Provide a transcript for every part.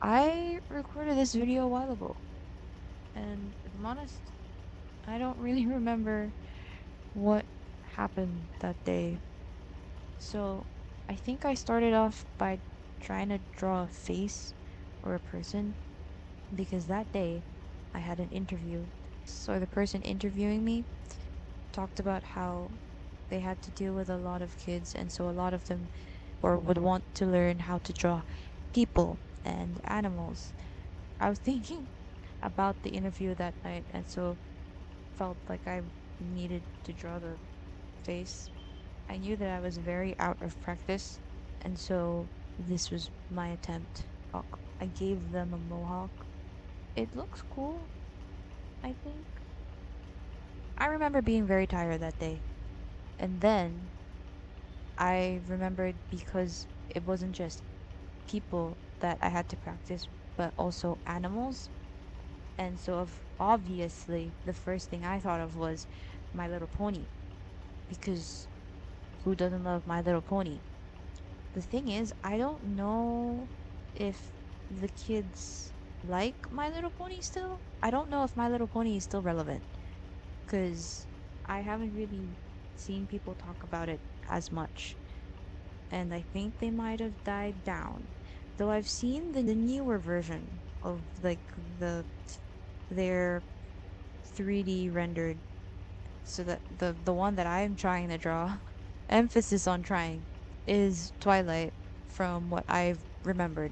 I recorded this video a while ago, and if I'm honest, I don't really remember what happened that day. So I think I started off by trying to draw a face or a person because that day I had an interview. So the person interviewing me talked about how they had to deal with a lot of kids, and so a lot of them or would want to learn how to draw people and animals. I was thinking about the interview that night, and so felt like I needed to draw the face. I knew that I was very out of practice, and so this was my attempt. I gave them a mohawk. It looks cool, I think. I remember being very tired that day, and then I remembered because it wasn't just people that I had to practice, but also animals. And so, obviously, the first thing I thought of was My Little Pony, because who doesn't love My Little Pony? The thing is, I don't know if the kids like My Little Pony still. I don't know if My Little Pony is still relevant because I haven't really seen people talk about it as much. And I think they might have died down. Though I've seen the newer version of like their 3D rendered, so that the one that I'm trying to draw, emphasis on trying, is Twilight from what I've remembered.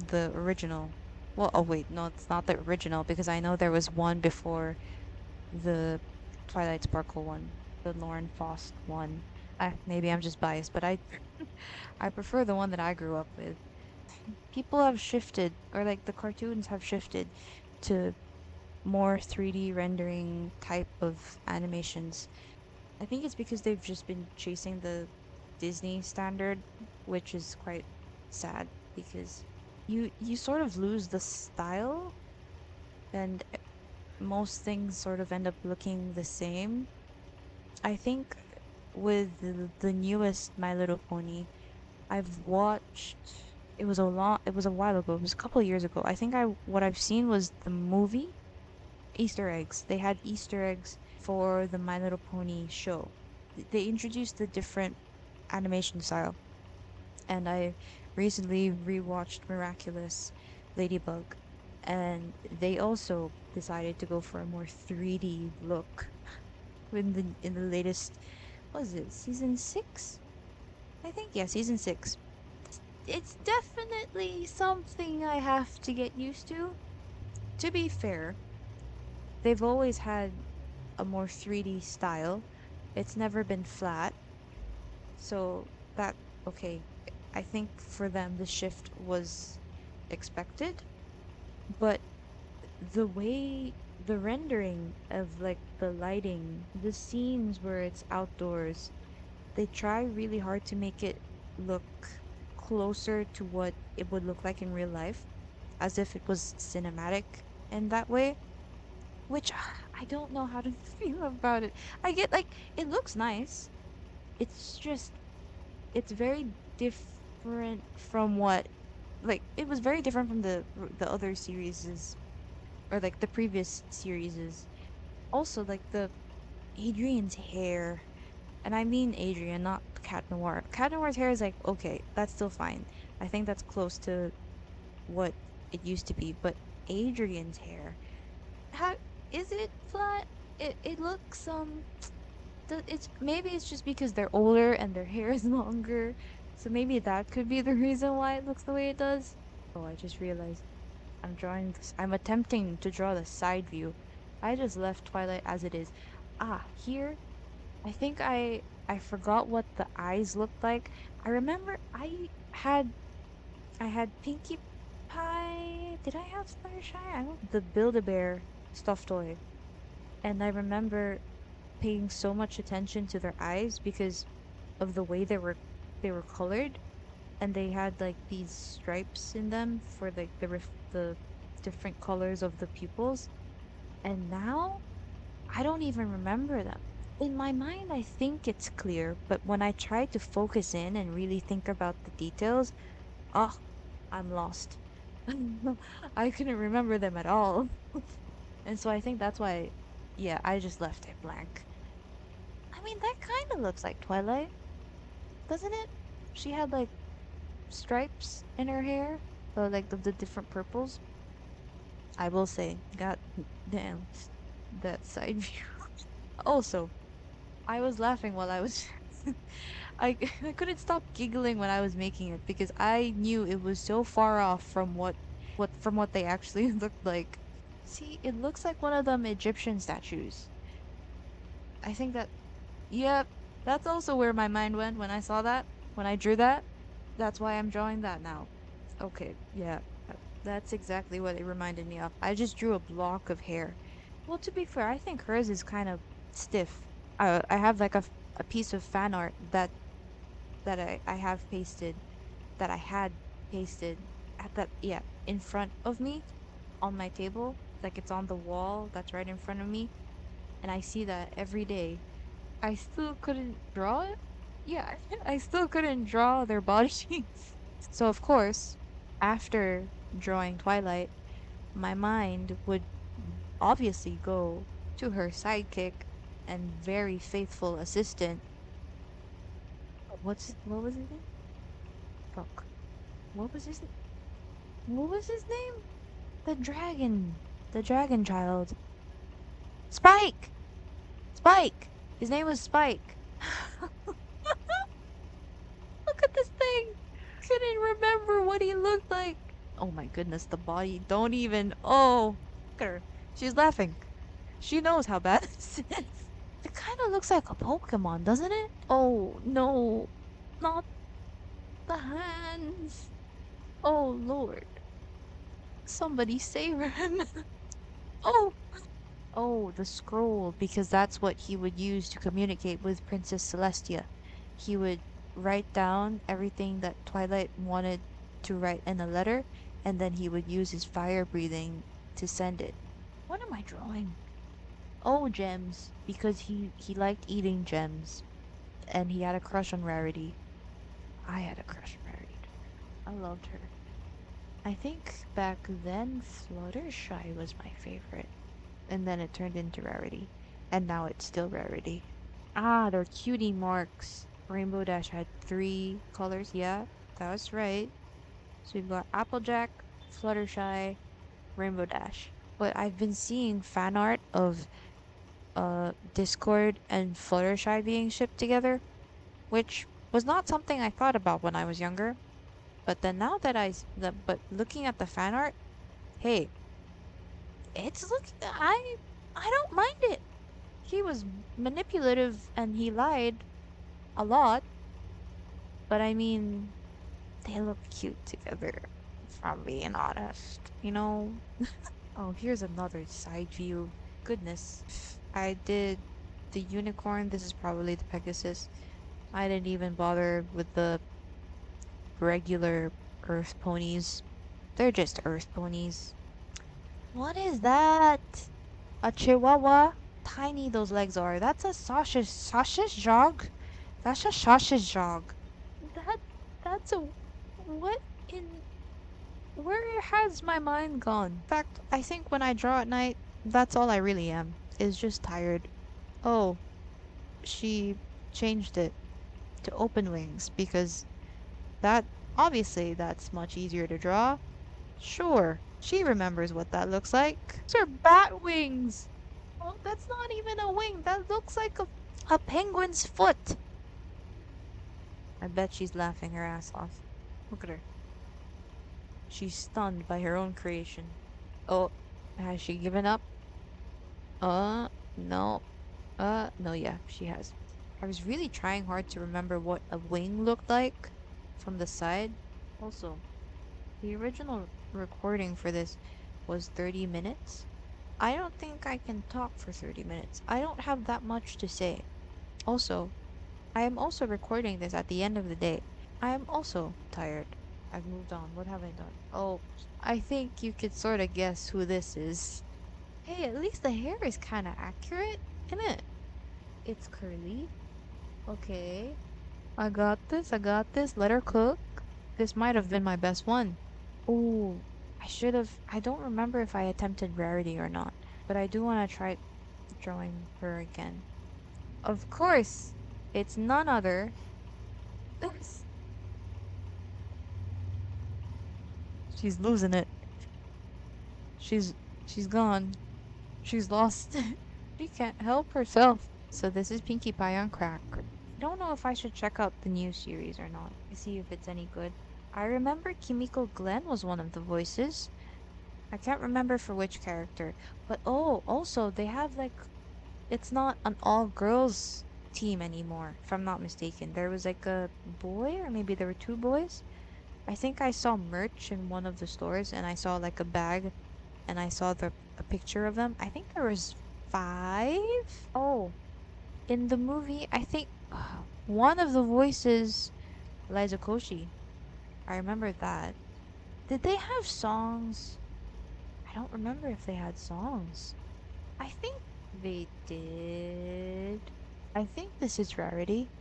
The original. Well, oh wait, no, it's not the original because I know there was one before the Twilight Sparkle one, the Lauren Faust one. Maybe I'm just biased, but I I prefer the one that I grew up with. People have shifted, or like the cartoons have shifted to more 3D rendering type of animations. I think it's because they've just been chasing the Disney standard, which is quite sad because you sort of lose the style, and most things sort of end up looking the same. I think with the newest My Little Pony, I've watched it was a while ago. It was a couple of years ago. I think what I've seen was the movie Easter eggs. They had Easter eggs for the My Little Pony show. They introduced the different animation style, and I recently rewatched Miraculous Ladybug, and they also decided to go for a more 3D look in the latest, what is it, season 6? I think, yeah, season 6. It's definitely something I have to get used to. To be fair, they've always had a more 3D style. It's never been flat. So that, okay, I think for them the shift was expected, but the rendering of like the lighting, the scenes where it's outdoors, they try really hard to make it look closer to what it would look like in real life, as if it was cinematic in that way, which I don't know how to feel about it. I get like it looks nice. It's just it's very different from what like it was very different from the other series or like the previous series. Also like the Adrian's hair, and I mean Adrian, not Cat Noir. Cat Noir's hair is like okay, that's still fine. I think that's close to what it used to be, but Adrian's hair, how is it flat? It looks it's maybe it's just because they're older and their hair is longer. So maybe that could be the reason why it looks the way it does. Oh, I just realized I'm attempting to draw the side view. I just left Twilight as it is. Ah, here, I think I forgot what the eyes looked like. I remember I had Pinkie Pie. Did I have Fluttershy? I don't the Build-A-Bear stuffed toy. And I remember paying so much attention to their eyes because of the way they were colored, and they had like these stripes in them for like the different colors of the pupils. And now I don't even remember them. In my mind, I think it's clear, but when I try to focus in and really think about the details, oh, I'm lost. I couldn't remember them at all. And so I think that's why, yeah, I just left it blank. I mean, that kind of looks like Twilight, doesn't it? She had like stripes in her hair, like the different purples. I will say, god damn, that side view. Also, I was laughing while I was I I couldn't stop giggling when I was making it because I knew it was so far off from what they actually looked like. See, it looks like one of them Egyptian statues. I think that yep, that's also where my mind went when I saw that, when I drew that. That's why I'm drawing that now. Okay, yeah. That's exactly what it reminded me of. I just drew a block of hair. Well, to be fair, I think hers is kind of stiff. I have like a piece of fan art that I have pasted that I had pasted at that yeah in front of me on my table, like it's on the wall that's right in front of me, and I see that every day. I still couldn't draw it. Yeah, I still couldn't draw their bodies. So of course, after drawing Twilight, my mind would obviously go to her sidekick and very faithful assistant. What was his name? Fuck. What was his what was his name? The dragon. The dragon child. Spike! Spike! His name was Spike. Look at this thing. Couldn't remember what he looked like. Oh my goodness, the body. Don't even. Oh, look at her. She's laughing. She knows how bad this is. It kind of looks like a Pokemon, doesn't it? Oh no, not the hands. Oh Lord, somebody save him. Oh, oh, the scroll, because that's what he would use to communicate with Princess Celestia. He would write down everything that Twilight wanted to write in a letter, and then he would use his fire breathing to send it. What am I drawing? Oh, gems, because he liked eating gems, and he had a crush on Rarity. I had a crush on Rarity. I loved her. I think back then Fluttershy was my favorite, and then it turned into Rarity, and now it's still Rarity. Ah, they're cutie marks. Rainbow Dash had 3 colors. Yeah, that was right. So we've got Applejack, Fluttershy, Rainbow Dash. But I've been seeing fan art of Discord and Fluttershy being shipped together, which was not something I thought about when I was younger. But then now that but looking at the fan art, hey, it's look I don't mind it. He was manipulative and he lied a lot, but I mean, they look cute together, if I'm being honest, you know? Oh, here's another side view. Goodness. I did the unicorn. This is probably the Pegasus. I didn't even bother with the regular earth ponies. They're just earth ponies. What is that? A chihuahua? Tiny those legs are. That's a sausage jog? That's a sausage jog. That that's a what in where has my mind gone? In fact, I think when I draw at night, that's all I really am. Is just tired. Oh, she changed it to open wings because that obviously that's much easier to draw. Sure, she remembers what that looks like. Those are bat wings. Oh, that's not even a wing. That looks like a penguin's foot. I bet she's laughing her ass off. Look at her. She's stunned by her own creation. Oh, has she given up? Uh, no. No, yeah, she has. I was really trying hard to remember what a wing looked like from the side. Also, the original recording for this was 30 minutes. I don't think I can talk for 30 minutes. I don't have that much to say. Also, I am also recording this at the end of the day. I am also tired. I've moved on. What have I done? Oh, I think you could sort of guess who this is. Hey, at least the hair is kind of accurate, isn't it? It's curly. Okay. I got this. I got this. Let her cook. This might have been my best one. Oh, I don't remember if I attempted Rarity or not, but I do want to try drawing her again. Of course, it's none other. Oops, she's losing it. She's she's gone. She's lost. She can't help herself. So this is Pinkie Pie on crack. I don't know if I should check out the new series or not to see if it's any good. I remember Kimiko Glenn was one of the voices. I can't remember for which character. But oh, also they have like it's not an all girls team anymore, if I'm not mistaken. There was like a boy or maybe there were two boys. I think I saw merch in one of the stores and I saw like a bag and I saw the a picture of them. I think there was five. Oh, in the movie, I think one of the voices, Liza Koshy. I remember that. Did they have songs? I don't remember if they had songs. I think they did. I think this is Rarity.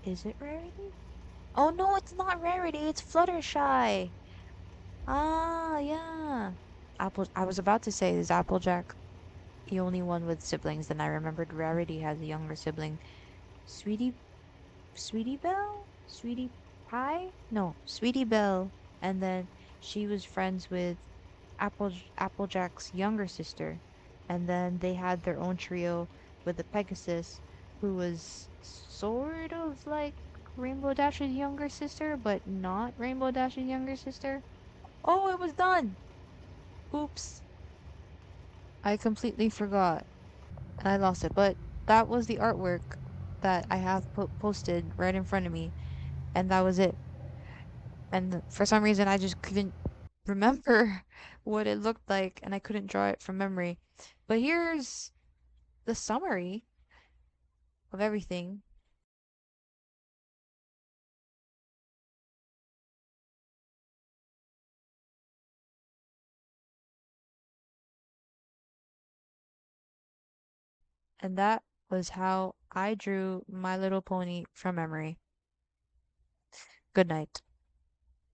Is it Rarity? Oh no, it's not Rarity, it's Fluttershy. Ah, yeah. I was about to say is Applejack the only one with siblings, then I remembered Rarity has a younger sibling. Sweetie Sweetie Belle? Sweetie Pie? No, Sweetie Belle. And then she was friends with Applejack's younger sister. And then they had their own trio with the Pegasus, who was sort of like Rainbow Dash's younger sister, but not Rainbow Dash's younger sister. Oh, it was done! Oops. I completely forgot. And I lost it. But that was the artwork that I have posted right in front of me. And that was it. And for some reason, I just couldn't remember what it looked like, and I couldn't draw it from memory. But here's the summary of everything. And that was how I drew My Little Pony from memory. Good night.